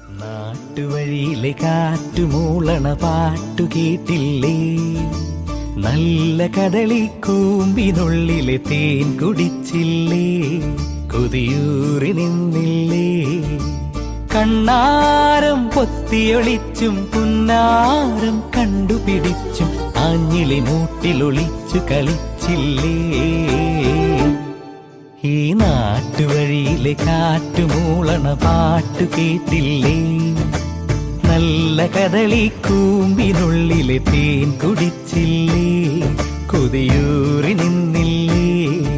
നാട്ടുവഴിയിലെ കാറ്റുമൂളണ പാട്ടു കേട്ടില്ലേ? നല്ല കദളിക്കൂമ്പിനുള്ളിലെ തേൻ കുടിച്ചില്ലേ? കൊതിയൂറി നിന്നില്ലേ? കണ്ണാരം പൊത്തിയൊളിച്ചും പുന്നാരം കണ്ടുപിടിച്ചും ആഞ്ഞിലി മൂട്ടിലൊളിച്ചു കളിച്ചില്ലേ? ഈ നാട്ടുവഴിയിലെ കാറ്റുമൂളണ പാട്ടു കേട്ടില്ലേ? നല്ല കദളിക്കൂമ്പിനുള്ളിലെ തേൻ കുടിച്ചില്ലേ? കൊതിയൂറി നിന്നില്ലേ?